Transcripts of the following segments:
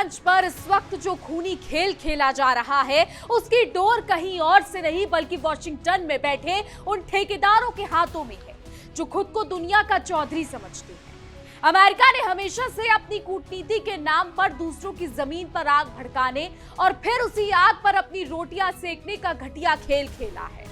मंच पर इस वक्त जो खूनी खेल खेला जा रहा है उसकी डोर कहीं और से नहीं बल्कि वॉशिंगटन में बैठे उन ठेकेदारों के हाथों में है जो खुद को दुनिया का चौधरी समझते हैं। अमेरिका ने हमेशा से अपनी कूटनीति के नाम पर दूसरों की जमीन पर आग भड़काने और फिर उसी आग पर अपनी रोटियां सेकने का घटिया खेल खेला है।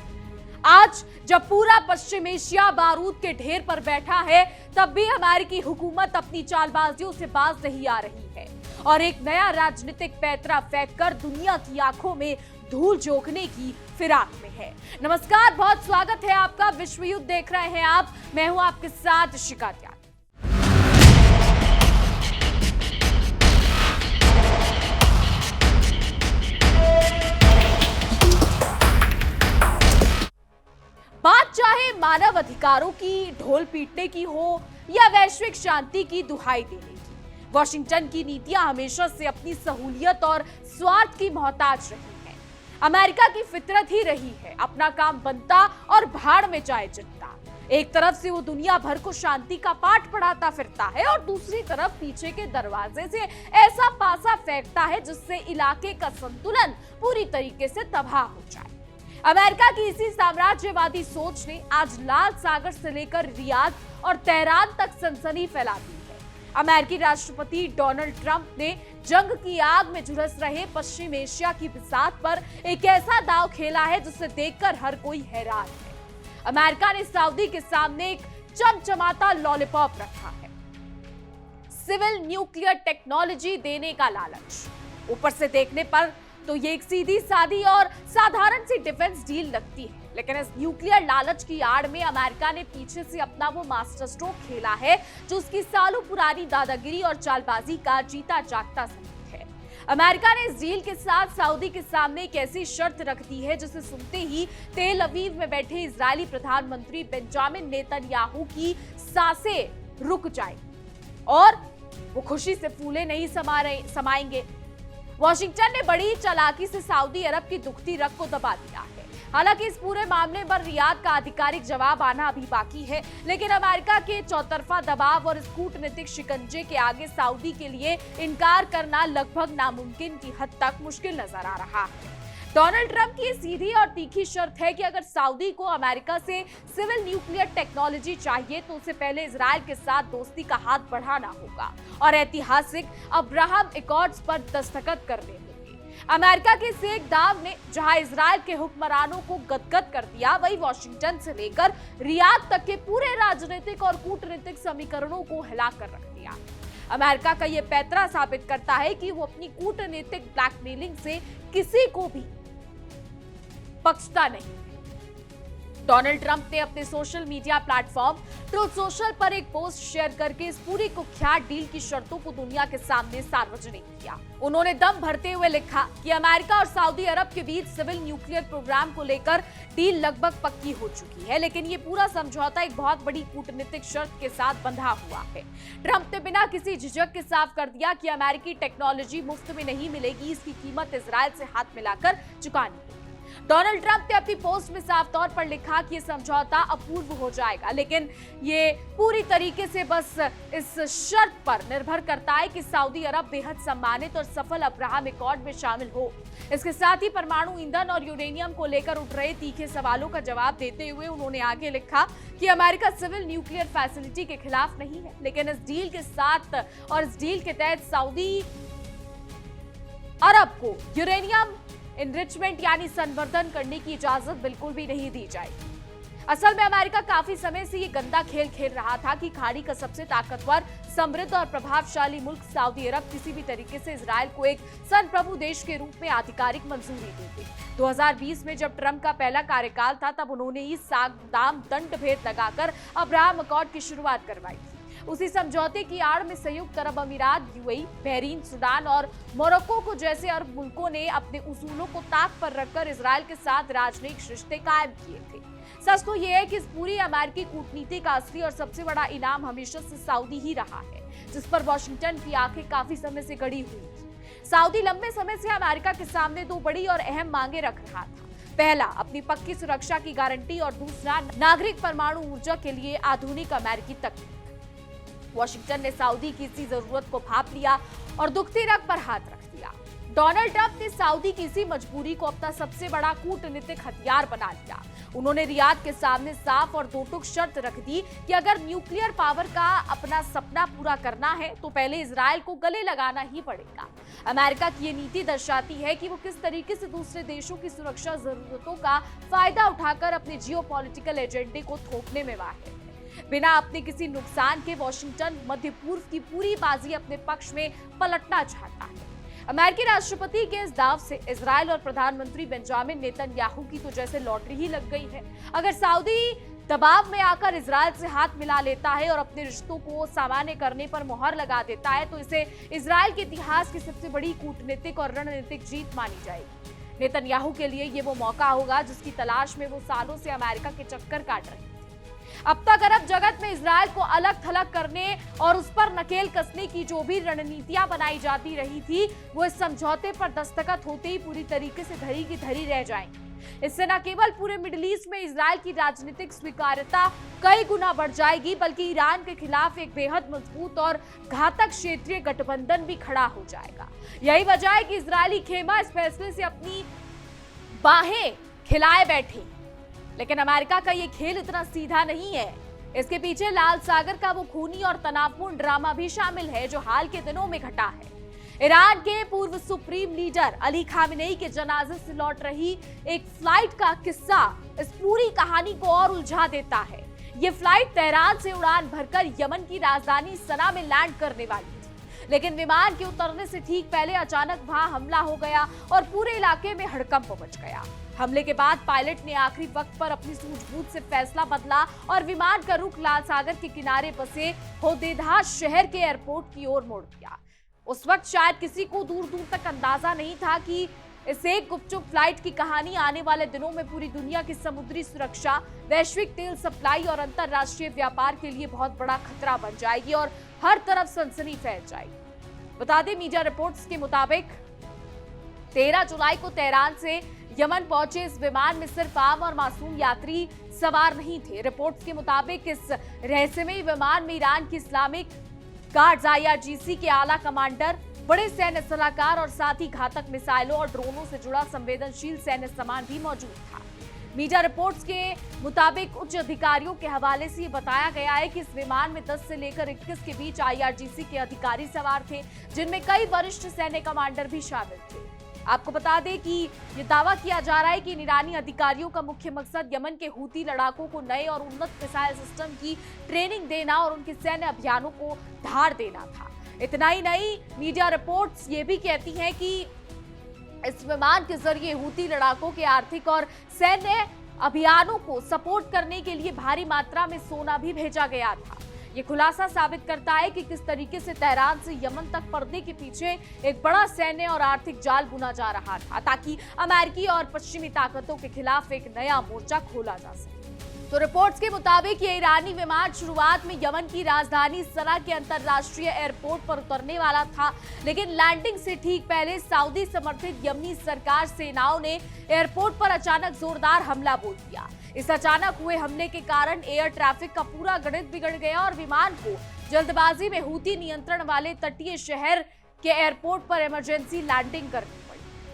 आज जब पूरा पश्चिम एशिया बारूद के ढेर पर बैठा है तब भी अमेरिकी हुकूमत अपनी चालबाजियों से बाज नहीं आ रही है और एक नया राजनीतिक पैंतरा फेंककर दुनिया की आंखों में धूल झोंकने की फिराक में है। नमस्कार, बहुत स्वागत है आपका। विश्व युद्ध देख रहे हैं आप, मैं हूं आपके साथ शिखा त्यागी। बात चाहे मानव अधिकारों की ढोल पीटने की हो या वैश्विक शांति की दुहाई देने की, वॉशिंगटन की नीतियां हमेशा से अपनी सहूलियत और स्वार्थ की मोहताज रही हैं। अमेरिका की फितरत ही रही है अपना काम बनता और भाड़ में जाए जनता। एक तरफ से वो दुनिया भर को शांति का पाठ पढ़ाता फिरता है और दूसरी तरफ पीछे के दरवाजे से ऐसा पासा फेंकता है जिससे इलाके का संतुलन पूरी तरीके से तबाह हो जाए। अमेरिका की इसी साम्राज्यवादी सोच ने आज लाल सागर से लेकर रियाद और तेहरान तक सनसनी फैला दी है। अमेरिकी राष्ट्रपति डोनाल्ड ट्रंप ने जंग की आग में झुलस रहे पश्चिम एशिया की बिसात पर एक ऐसा दांव खेला है जिसे देखकर हर कोई हैरान है। अमेरिका ने सऊदी के सामने एक चमचमाता लॉलीपॉप रखा है, सिविल न्यूक्लियर टेक्नोलॉजी देने का लालच। ऊपर से देखने पर तो ये एक सीधी सादी और साधारण सी डिफेंस डील लगती है, लेकिन इस न्यूक्लियर लालच की आड़ में अमेरिका ने पीछे से अपना वो मास्टर स्ट्रोक खेला है जो उसकी सालों पुरानी दादागिरी और चालबाजी का जीता जागता सबूत है। अमेरिका ने इस डील के साथ सऊदी के सामने एक ऐसी शर्त रख दी है जिसे सुनते ही तेल अवीव में बैठे इजरायली प्रधानमंत्री बेंजामिन नेतन्याहू की सांसें रुक जाएंगी और वो खुशी से फूले नहीं समाएंगे। वॉशिंगटन ने बड़ी चालाकी से सऊदी अरब की दुखती रग को दबा दिया है। हालांकि इस पूरे मामले पर रियाद का आधिकारिक जवाब आना अभी बाकी है, लेकिन अमेरिका के चौतरफा दबाव और इस कूटनीतिक शिकंजे के आगे सऊदी के लिए इनकार करना लगभग नामुमकिन की हद तक मुश्किल नजर आ रहा है। डोनाल्ड ट्रंप की सीधी और तीखी शर्त है कि अगर सऊदी को अमेरिका से सिविल न्यूक्लियर टेक्नोलॉजी चाहिए तो उसे पहले इजराइल के साथ दोस्ती का हाथ बढ़ाना होगा और ऐतिहासिक अब्राहम एकॉर्ड्स पर दस्तखत करने होंगे। अमेरिका के इस एक दाव ने जहां इजराइल के हुक्मरानों को गदगद कर दिया, वहीं वॉशिंगटन से लेकर रियाद तक के पूरे राजनीतिक और कूटनीतिक समीकरणों को हिलाकर रख दिया। अमेरिका का यह पैंतरा साबित करता है कि वो अपनी कूटनीतिक ब्लैकमेलिंग से किसी को भी बख्शता नहीं। डोनाल्ड ट्रंप ने अपने social media platform truth social पर एक पोस्ट शेयर करके इस पूरी कुख्यात डील की शर्तों को दुनिया के सामने सार्वजनिक किया। उन्होंने दम भरते हुए लिखा कि अमेरिका और सऊदी अरब के बीच सिविल न्यूक्लियर प्रोग्राम को लेकर डील लगभग पक्की हो चुकी है, लेकिन ये पूरा समझौता एक बहुत बड़ी कूटनीतिक शर्त के साथ बंधा हुआ है। ट्रंप ने बिना किसी झिझक के साफ कर दिया कि अमेरिकी टेक्नोलॉजी मुफ्त में नहीं मिलेगी, इसकी कीमत इजराइल से हाथ मिलाकर चुकानी होगी। डोनाल्ड ट्रंप ने अपनी पोस्ट में साफ तौर पर लिखा कि यह समझौता अपूर्व हो जाएगा, लेकिन ये पूरी तरीके से बस इस शर्त पर निर्भर करता है कि सऊदी अरब बेहद सम्मानित और सफल अब्राहम एकॉर्ड में शामिल हो। इसके साथ ही परमाणु ईंधन और यूरेनियम को लेकर उठ रहे तीखे सवालों का जवाब देते हुए उन्होंने आगे लिखा कि अमेरिका सिविल न्यूक्लियर फैसिलिटी के खिलाफ नहीं है, लेकिन इस डील के साथ और इस डील के तहत सऊदी अरब को यूरेनियम इनरिचमेंट यानी संवर्धन करने की इजाजत बिल्कुल भी नहीं दी जाएगी। असल में अमेरिका काफी समय से ये गंदा खेल खेल रहा था कि खाड़ी का सबसे ताकतवर, समृद्ध और प्रभावशाली मुल्क सऊदी अरब किसी भी तरीके से इजराइल को एक संप्रभु देश के रूप में आधिकारिक मंजूरी दी थी। 2020 में जब ट्रंप का पहला कार्यकाल था तब उन्होंने ही सागदाम दंड भेद लगाकर अब्राहम एकॉर्ड की शुरुआत करवाई थी। उसी समझौते की आड़ में संयुक्त अरब अमीरात, यूएई, बहरीन, सूडान और मोरक्को को जैसे अरब मुल्कों ने अपने उसूलों को ताक पर रखकर इजराइल के साथ राजनयिक रिश्ते कायम किए थे। सच तो यह है कि इस पूरी अमेरिकी कूटनीति का असली और सबसे बड़ा इनाम हमेशा से सऊदी ही रहा है, जिस पर वॉशिंगटन की आंखें काफी समय से गड़ी हुई थी। सऊदी लंबे समय से अमेरिका के सामने दो बड़ी और अहम मांगे रख रहा था। पहला, अपनी पक्की सुरक्षा की गारंटी और दूसरा, नागरिक परमाणु ऊर्जा के लिए आधुनिक अमेरिकी तकनीक। वॉशिंगटन ने सऊदी की इसी जरूरत को भांप लिया और दुखती रग पर हाथ रख दिया। डोनाल्ड ट्रंप ने सऊदी की इसी मजबूरी को अपना सबसे बड़ा कूटनीतिक हथियार बना लिया। उन्होंने रियाद के सामने साफ और दो टूक शर्त रख दी कि अगर न्यूक्लियर पावर का अपना सपना पूरा करना है तो पहले इजराइल को गले लगाना ही पड़ेगा। अमेरिका की ये नीति दर्शाती है कि वो किस तरीके से दूसरे देशों की सुरक्षा जरूरतों का फायदा उठाकर अपने जियोपॉलिटिकल एजेंडे को थोपने में माहिर है। बिना अपने किसी नुकसान के वॉशिंगटन मध्य पूर्व की पूरी बाजी अपने पक्ष में पलटना चाहता है। अमेरिकी राष्ट्रपति के इस दाव से इजराइल और प्रधानमंत्री बेंजामिन नेतन्याहू की तो जैसे लॉटरी ही लग गई है। अगर सऊदी दबाव में आकर इजराइल से हाथ मिला लेता है और अपने रिश्तों को सामान्य करने पर मुहर लगा देता है तो इसे इजराइल के इतिहास की सबसे बड़ी कूटनीतिक और रणनीतिक जीत मानी जाएगी। नेतन्याहू के लिए ये वो मौका होगा जिसकी तलाश में वो सालों से अमेरिका के चक्कर काट रहे थे। अब तक अरब जगत में इजराइल को अलग थलग करने और उस पर नकेल कसने की जो भी रणनीतियां बनाई जाती रही थी वो इस समझौते पर दस्तखत होते ही पूरी तरीके से धरी की धरी रह जाएंगी। इससे न केवल पूरे मिडिल ईस्ट में इजराइल की राजनीतिक स्वीकार्यता कई गुना बढ़ जाएगी बल्कि ईरान के खिलाफ एक बेहद मजबूत और घातक क्षेत्रीय गठबंधन भी खड़ा हो जाएगा। यही वजह है कि इजरायली खेमा इस फैसले से अपनी बाहें खिलाए बैठे। लेकिन अमेरिका का ये खेल इतना सीधा नहीं है। इसके पीछे लाल सागर का वो खूनी और तनावपूर्ण ड्रामा भी शामिल है जो हाल के दिनों में घटा है। ईरान के पूर्व सुप्रीम लीडर अली खामेनेई के जनाजे से लौट रही एक फ्लाइट का किस्सा इस पूरी कहानी को और उलझा देता है। ये फ्लाइट तेहरान से उड़ान भरकर यमन की राजधानी सना में लैंड करने वाली थी, लेकिन विमान के उतरने से ठीक पहले अचानक वहां हमला हो गया और पूरे इलाके में हड़कंप मच गया। हमले के बाद पायलट ने आखिरी वक्त पर अपनी सूझबूझ से फैसला बदला और विमान का रुख लाल सागर के किनारे बसे होदेदा शहर के एयरपोर्ट की ओर मोड़ दिया। उस वक्त शायद किसी को दूर दूर तक अंदाजा नहीं था कि इस एक गुपचुप फ्लाइट की कहानी आने वाले दिनों में पूरी दुनिया की समुद्री सुरक्षा, वैश्विक तेल सप्लाई और अंतरराष्ट्रीय व्यापार के लिए बहुत बड़ा खतरा बन जाएगी और हर तरफ सनसनी फैल जाएगी। बता दें, मीडिया रिपोर्ट्स के मुताबिक 13 जुलाई को तेहरान से यमन पहुंचे इस विमान में सिर्फ आम और मासूम यात्री सवार नहीं थे। रिपोर्ट्स के मुताबिक इस रहस्यमयी विमान में ईरान की इस्लामिक गार्ड्स IRGC के आला कमांडर, बड़े सैन्य सलाहकार और साथ ही घातक मिसाइलों और ड्रोनों से जुड़ा संवेदनशील सैन्य सामान भी मौजूद था। मीडिया रिपोर्ट्स के मुताबिक उच्च अधिकारियों के हवाले से ये बताया गया है कि इस विमान में 10 से लेकर 21 के बीच IRGC के अधिकारी सवार थे, जिनमें कई वरिष्ठ सैन्य कमांडर भी शामिल थे। आपको बता दें कि ये दावा किया जा रहा है कि इन ईरानी अधिकारियों का मुख्य मकसद यमन के हूती लड़ाकों को नए और उन्नत मिसाइल सिस्टम की ट्रेनिंग देना और उनके सैन्य अभियानों को धार देना था। इतना ही नहीं, मीडिया रिपोर्ट्स ये भी कहती हैं कि इस विमान के जरिए हूती लड़ाकों के आर्थिक और सैन्य अभियानों को सपोर्ट करने के लिए भारी मात्रा में सोना भी भेजा गया था। ये खुलासा साबित करता है कि किस तरीके से तेहरान से यमन तक पर्दे के पीछे एक बड़ा सैन्य और आर्थिक जाल बुना जा रहा था ताकि अमेरिकी और पश्चिमी ताकतों के खिलाफ एक नया मोर्चा खोला जा सके। तो रिपोर्ट्स के मुताबिक ये ईरानी विमान शुरुआत में यमन की राजधानी सना के अंतरराष्ट्रीय एयरपोर्ट पर उतरने वाला था, लेकिन लैंडिंग से ठीक पहले सऊदी समर्थित यमनी सरकार सेनाओं ने एयरपोर्ट पर अचानक जोरदार हमला बोल दिया। इस अचानक हुए हमले के कारण एयर ट्रैफिक का पूरा गणित बिगड़ गया और विमान को जल्दबाजी में हूती नियंत्रण वाले तटीय शहर के एयरपोर्ट पर इमरजेंसी लैंडिंग करनी पड़ी।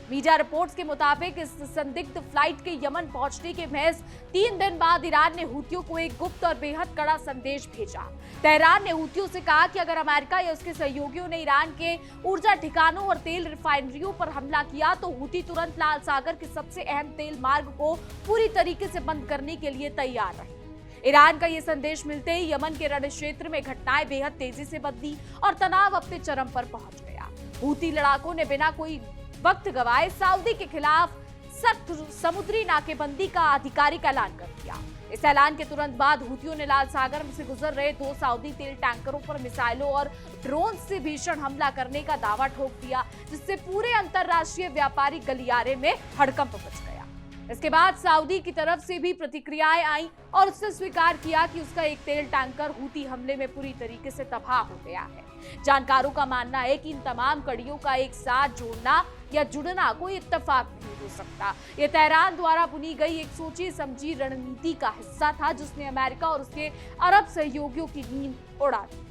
मीडिया रिपोर्ट्स के मुताबिक इस संदिग्ध फ्लाइट के यमन पहुंचने के महज 3 दिन बाद ईरान ने हूतियों को एक गुप्त और बेहद कड़ा संदेश भेजा। तेहरान ने हूतियों से कहा कि अगर अमेरिका या उसके सहयोगियों ने ईरान के ऊर्जा ठिकानों और तेल रिफाइनरियों पर हमला किया तो हूती तुरंत लाल सागर के सबसे अहम तेल मार्ग को पूरी तरीके से बंद करने के लिए तैयार रहे। ईरान का ये संदेश मिलते ही यमन के रण क्षेत्र में घटनाएं बेहद तेजी से बदली और तनाव अपने चरम पर पहुंच गया। हूती लड़ाकों ने बिना कोई वक्त गवाए सऊदी के खिलाफ सख्त समुद्री नाकेबंदी का आधिकारिक ऐलान कर दिया। इस ऐलान के तुरंत बाद हूतियों ने लाल सागर से गुजर रहे 2 सऊदी तेल टैंकरों पर मिसाइलों और ड्रोन से भीषण हमला करने का दावा ठोक दिया, जिससे पूरे अंतरराष्ट्रीय व्यापारिक गलियारे में हड़कंप मच गया। इसके बाद सऊदी की तरफ से भी प्रतिक्रियाएं आई और उसने स्वीकार किया कि उसका एक तेल टैंकर हूती हमले में पूरी तरीके से तबाह हो गया है। जानकारों का मानना है कि इन तमाम कड़ियों का एक साथ जोड़ना या जुड़ना कोई इत्तेफाक नहीं हो सकता। ये तेहरान द्वारा बुनी गई एक सोची समझी रणनीति का हिस्सा था जिसने अमेरिका और उसके अरब सहयोगियों की नींद उड़ा दी।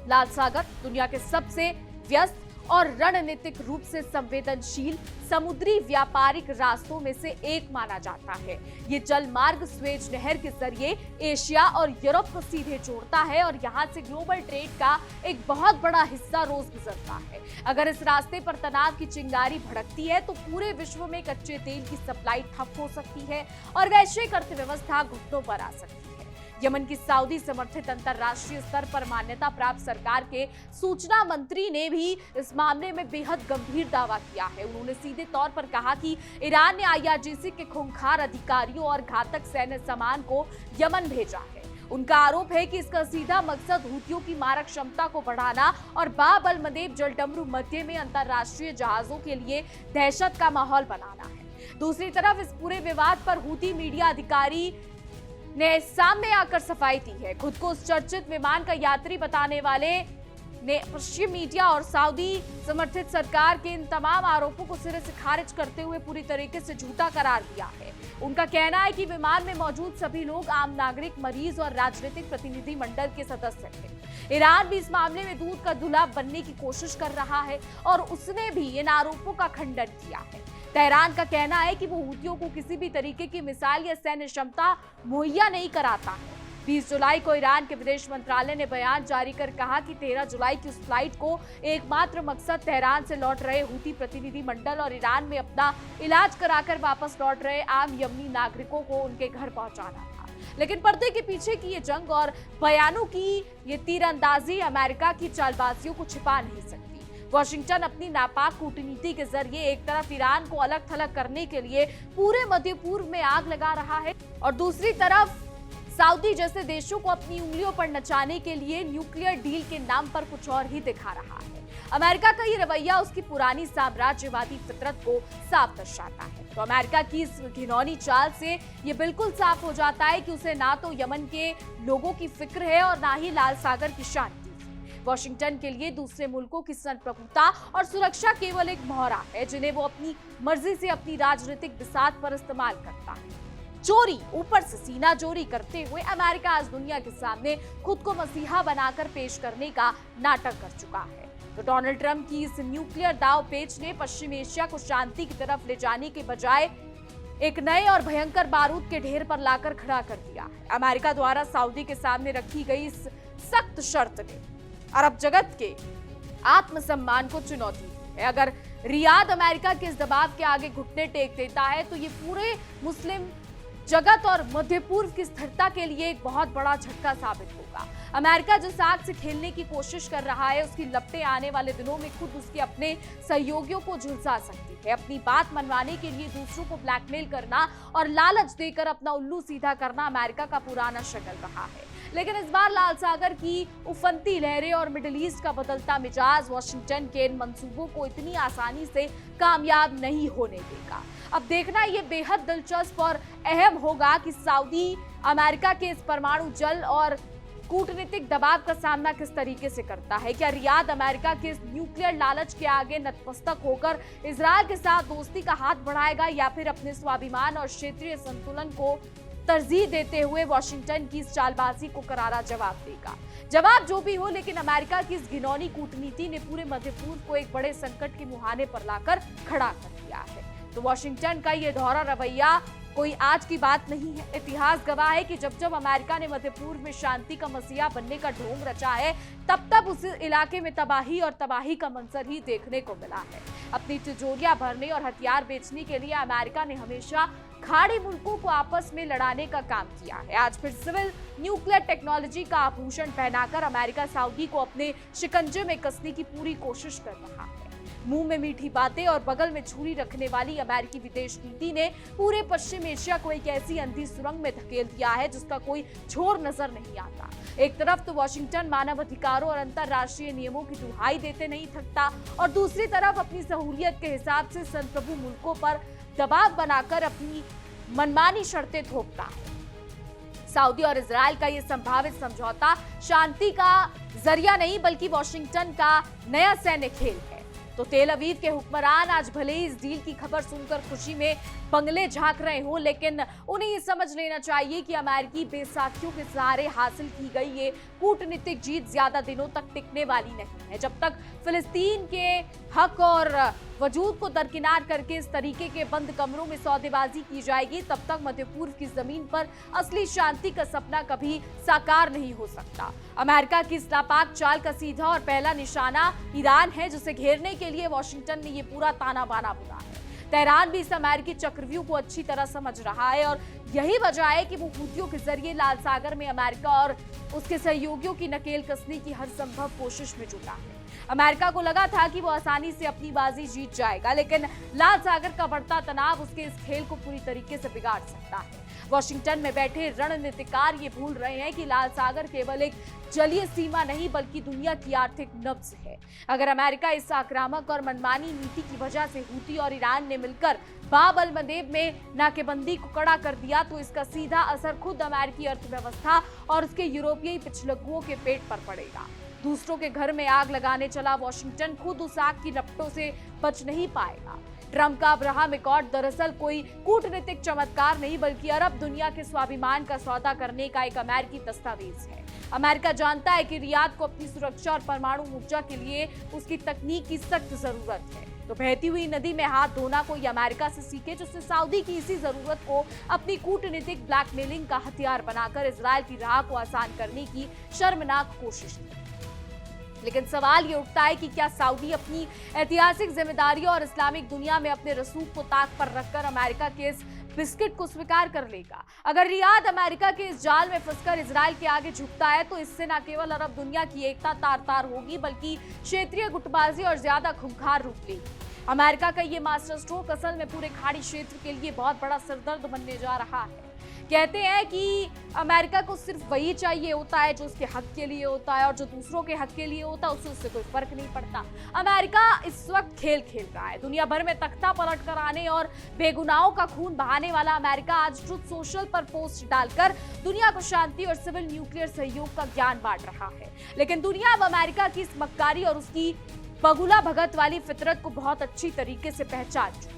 लाल सागर दुनिया के सबसे व्यस्त और रणनीतिक रूप से संवेदनशील समुद्री व्यापारिक रास्तों में से एक माना जाता है। ये जल मार्ग स्वेज नहर के जरिए एशिया और यूरोप को सीधे जोड़ता है और यहाँ से ग्लोबल ट्रेड का एक बहुत बड़ा हिस्सा रोज गुजरता है। अगर इस रास्ते पर तनाव की चिंगारी भड़कती है तो पूरे विश्व में कच्चे तेल की सप्लाई ठप हो सकती है और वैश्विक अर्थव्यवस्था घुटनों पर आ सकती है। यमन की सऊदी समर्थित अंतरराष्ट्रीय स्तर पर मान्यता प्राप्त सरकार के सूचना मंत्री ने भी इस मामले में बेहद गंभीर दावा किया है। उन्होंने सीधे तौर पर कहा कि ईरान ने आईआरजीसी के खूंखार अधिकारियों और घातक सैन्य सामान को यमन भेजा है। उनका आरोप है कि इसका सीधा मकसद हूथियों की मारक क्षमता को बढ़ाना और बाब अल मंदेब जलडमरू मध्य में अंतरराष्ट्रीय जहाजों के लिए दहशत का माहौल बनाना है। दूसरी तरफ इस पूरे विवाद पर हूथी मीडिया अधिकारी ने सामने आकर सफाई दी है। खुद को उस चर्चित विमान का यात्री बताने वाले ने पश्चिमी मीडिया और सऊदी समर्थित सरकार के इन तमाम आरोपों को सिरे से खारिज करते हुए पूरी तरीके से झूठा करार दिया है। उनका कहना है कि विमान में मौजूद सभी लोग आम नागरिक, मरीज और राजनीतिक प्रतिनिधि मंडल के सदस्य थे। ईरान भी इस मामले में दूध का धुला बनने की कोशिश कर रहा है और उसने भी इन आरोपों का खंडन किया है। तेहरान का कहना है कि वो हूथियों को किसी भी तरीके की मिसाइल या सैन्य क्षमता मुहैया नहीं कराता है। 20 जुलाई को ईरान के विदेश मंत्रालय ने बयान जारी कर कहा कि 13 जुलाई की उस फ्लाइट को एकमात्र मकसद तेहरान से लौट रहे हूथी प्रतिनिधि मंडल और ईरान में अपना इलाज कराकर वापस लौट रहे आम यमनी नागरिकों को उनके घर पहुंचाना था। लेकिन पर्दे के पीछे की ये जंग और बयानों की ये तीरंदाजी अमेरिका की चालबाजियों को छिपा नहीं सकती। वाशिंगटन अपनी नापाक कूटनीति के जरिए एक तरफ ईरान को अलग थलग करने के लिए पूरे मध्य पूर्व में आग लगा रहा है और दूसरी तरफ सऊदी जैसे देशों को अपनी उंगलियों पर नचाने के लिए न्यूक्लियर डील के नाम पर कुछ और ही दिखा रहा है। अमेरिका का ये रवैया उसकी पुरानी साम्राज्यवादी फितरत को साफ दर्शाता है। तो अमेरिका की इस घिनौनी चाल से ये बिल्कुल साफ हो जाता है कि उसे ना तो यमन के लोगों की फिक्र है और ना ही लाल सागर की शांति। वाशिंगटन के लिए दूसरे मुल्कों की संप्रभुता और सुरक्षा केवल एक मोहरा है जिन्हें वो अपनी मर्जी से अपनी राजनीतिक बिसात पर इस्तेमाल करता है। चोरी ऊपर से सीना चोरी करते हुए अमेरिका आज दुनिया के सामने खुद को मसीहा बनाकर पेश करने का नाटक कर चुका है। तो डोनाल्ड ट्रंप की इस न्यूक्लियर दाव पेच ने पश्चिम एशिया को शांति की तरफ ले जाने के बजाय एक नए और भयंकर बारूद के ढेर पर लाकर खड़ा कर दिया है। अमेरिका द्वारा सऊदी के सामने रखी गई इस सख्त शर्त ने अरब जगत के आत्मसम्मान को चुनौती दी है। अगर रियाद अमेरिका के इस दबाव के आगे घुटने टेक देता है तो ये पूरे मुस्लिम जगत और मध्य पूर्व की स्थिरता के लिए एक बहुत बड़ा झटका साबित होगा। अमेरिका जो आग से खेलने की कोशिश कर रहा है उसकी लपटें आने वाले दिनों में खुद उसके अपने सहयोगियों को झुलसा सकती है। अपनी बात मनवाने के लिए दूसरों को ब्लैकमेल करना और लालच देकर अपना उल्लू सीधा करना अमेरिका का पुराना शक्ल रहा है। लेकिन इस बार लाल सागर की उफनती लहरें और मिडिल ईस्ट का बदलता मिजाज वाशिंगटन के इन मंसूबों को इतनी आसानी से कामयाब नहीं होने देगा। अब देखना ये बेहद दिलचस्प और अहम होगा कि सऊदी अमेरिका के इस परमाणु जल और कूटनीतिक दबाव का सामना किस तरीके से करता है। क्या रियाद अमेरिका के इस न्यूक्लियर लालच के आगे नतमस्तक होकर इजरायल के साथ दोस्ती का हाथ बढ़ाएगा या फिर अपने स्वाभिमान और क्षेत्रीय संतुलन को तरजीह देते हुए वाशिंगटन की इस चालबाजी को करारा जवाब देगा। जवाब जो भी हो, लेकिन अमेरिका की इस घिनौनी कूटनीति ने पूरे मध्य पूर्व को एक बड़े संकट के मुहाने पर लाकर खड़ा कर दिया है। तो वाशिंगटन का ये दोहरा रवैया कोई आज की बात नहीं है। इतिहास गवाह है कि जब जब अमेरिका ने मध्य पूर्व में शांति का मसीहा बनने का ढोंग रचा है तब तब उस इलाके में तबाही और तबाही का मंजर ही देखने को मिला है। अपनी तिजोरियां भरने और हथियार बेचने के लिए अमेरिका ने हमेशा खाड़ी मुल्कों को आपस में लड़ाने का काम किया है। आज फिर सिविल न्यूक्लियर टेक्नोलॉजी का आभूषण पहनाकर अमेरिका सऊदी को अपने शिकंजे में कसने की पूरी कोशिश कर रहा है। मुंह में मीठी बातें और बगल में छुरी रखने वाली अमेरिकी विदेश नीति ने पूरे पश्चिम एशिया को एक ऐसी अंधी सुरंग में धकेल दिया है जिसका कोई छोर नजर नहीं आता। एक तरफ तो वाशिंगटन मानव अधिकारों और अंतरराष्ट्रीय नियमों की दुहाई देते नहीं थकता और दूसरी तरफ अपनी सहूलियत के हिसाब से संप्रभु मुल्कों पर दबाव बनाकर अपनी मनमानी शर्तें थोपता है। सऊदी और इजरायल का यह संभावित समझौता शांति का जरिया नहीं बल्कि वाशिंगटन का नया सैन्य खेल है। तो तेल अवीव के हुक्मरान आज भले ही इस डील की खबर सुनकर खुशी में बंगले झांक रहे हो, लेकिन उन्हें ये समझ लेना चाहिए कि अमेरिकी बेसाखियों के सहारे हासिल की गई ये कूटनीतिक जीत ज्यादा दिनों तक टिकने वाली नहीं है। जब तक फिलिस्तीन के हक और वजूद को दरकिनार करके इस तरीके के बंद कमरों में सौदेबाजी की जाएगी, तब तक मध्य पूर्व की जमीन पर असली शांति का सपना कभी साकार नहीं हो सकता। अमेरिका की इस नापाक चाल का सीधा और पहला निशाना ईरान है, जिसे घेरने के लिए वॉशिंगटन ने ये पूरा ताना बाना बुना है। तेहरान भी इस अमेरिकी चक्रव्यूह को अच्छी तरह समझ रहा है और यही वजह है कि वो हूथियों के जरिए लाल सागर में अमेरिका और उसके सहयोगियों की नकेल कसने की हर संभव कोशिश में जुटा है। अमेरिका को लगा था कि वो आसानी से अपनी बाजी जीत जाएगा, लेकिन लाल सागर का बढ़ता तनाव उसके इस खेल को पूरी तरीके से बिगाड़ सकता है। वॉशिंगटन में बैठे रणनीतिकार ये भूल रहे हैं कि लाल सागर केवल एक जलीय सीमा नहीं बल्कि दुनिया की आर्थिक नब्ज है। अगर अमेरिका इस आक्रामक और मनमानी नीति की वजह से हूती और ईरान ने मिलकर बाब अल मंदेब में नाकेबंदी को कड़ा कर दिया, तो इसका सीधा असर खुद अमेरिकी अर्थव्यवस्था और उसके यूरोपीय पिछलग्गुओं के पेट पर पड़ेगा। दूसरों के घर में आग लगाने चला वॉशिंगटन खुद उस आग की रपटों से बच नहीं पाएगा। ट्रंप का अब्राहम एकॉर्ड दरअसल कोई कूटनीतिक चमत्कार नहीं बल्कि अरब दुनिया के स्वाभिमान का सौदा करने का एक अमेरिकी दस्तावेज है। अमेरिका जानता है कि रियाद को अपनी सुरक्षा और परमाणु ऊर्जा के लिए उसकी तकनीक की सख्त जरूरत है। तो बहती हुई नदी में हाथ धोना कोई अमेरिका से सीखे, जिसने सऊदी की इसी जरूरत को अपनी कूटनीतिक ब्लैकमेलिंग का हथियार बनाकर इजरायल की राह को आसान करने की शर्मनाक कोशिश की। लेकिन सवाल ये उठता है कि क्या सऊदी अपनी ऐतिहासिक जिम्मेदारी और इस्लामिक दुनिया में अपने रसूख को ताक पर रखकर अमेरिका के इस बिस्किट को स्वीकार कर लेगा? अगर रियाद अमेरिका के इस जाल में फंसकर इजरायल के आगे झुकता है, तो इससे न केवल अरब दुनिया की एकता तार तार होगी बल्कि क्षेत्रीय गुटबाजी और ज्यादा खूंखार रूप लेगी। अमेरिका का ये मास्टर स्ट्रोक असल में पूरे खाड़ी क्षेत्र के लिए बहुत बड़ा सिरदर्द बनने जा रहा है। कहते हैं कि अमेरिका को सिर्फ वही चाहिए होता है जो उसके हक के लिए होता है, और जो दूसरों के हक के लिए होता है उससे कोई फर्क नहीं पड़ता। अमेरिका इस वक्त खेल खेल रहा है। दुनिया भर में तख्ता पलट कर आने और बेगुनाहों का खून बहाने वाला अमेरिका आज ट्रुथ सोशल पर पोस्ट डालकर दुनिया को शांति और सिविल न्यूक्लियर सहयोग का ज्ञान बांट रहा है। लेकिन दुनिया अब अमेरिका की इस मक्कारी और उसकी पगुला भगत वाली फितरत को बहुत अच्छी तरीके से पहचान चुकी है।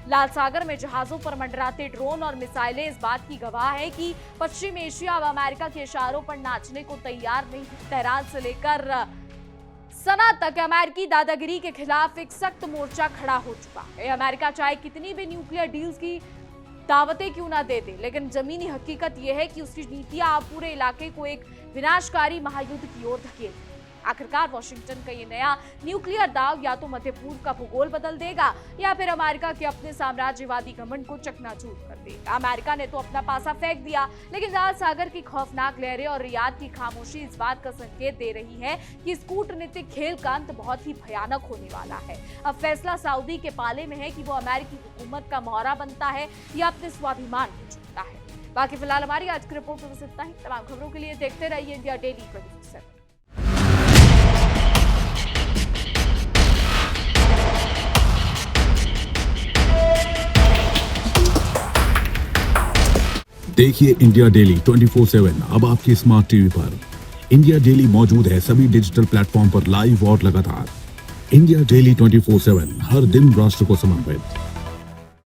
लाल सागर में जहाजों पर मंडराते ड्रोन और मिसाइलें इस बात की गवाह है कि पश्चिम एशिया अब अमेरिका के इशारों पर नाचने को तैयार नहीं। तेहरान से लेकर सना तक अमेरिकी दादागिरी के खिलाफ एक सख्त मोर्चा खड़ा हो चुका है। अमेरिका चाहे कितनी भी न्यूक्लियर डील्स की दावतें क्यों ना दे दे, लेकिन जमीनी हकीकत यह है कि उसकी नीतियां अब पूरे इलाके को एक विनाशकारी महायुद्ध की ओर धकेल। आखिरकार वॉशिंगटन का ये नया न्यूक्लियर दाव या तो मध्य पूर्व का भूगोल बदल देगा या फिर अमेरिका के अपने साम्राज्यवादी घमंड को चकनाचूर कर देगा। अमेरिका ने तो अपना पासा फेंक दिया, लेकिन लाल सागर की खौफनाक लहरें और रियाद की खामोशी इस बात का संकेत दे रही है कि इस कूटनीतिक खेल का अंत बहुत ही भयानक होने वाला है। अब फैसला सऊदी के पाले में है कि वो अमेरिकी हुकूमत का मोहरा बनता है या अपने स्वाभिमान को चुनता है। बाकी फिलहाल हमारी आज की रिपोर्ट में बस इतना ही। तमाम खबरों के लिए देखते रहिए इंडिया डेली 24/7। देखिए इंडिया डेली 24/7 अब आपकी स्मार्ट टीवी पर। इंडिया डेली मौजूद है सभी डिजिटल प्लेटफॉर्म पर लाइव और लगातार। इंडिया डेली 24/7 हर दिन राष्ट्र को समर्पित।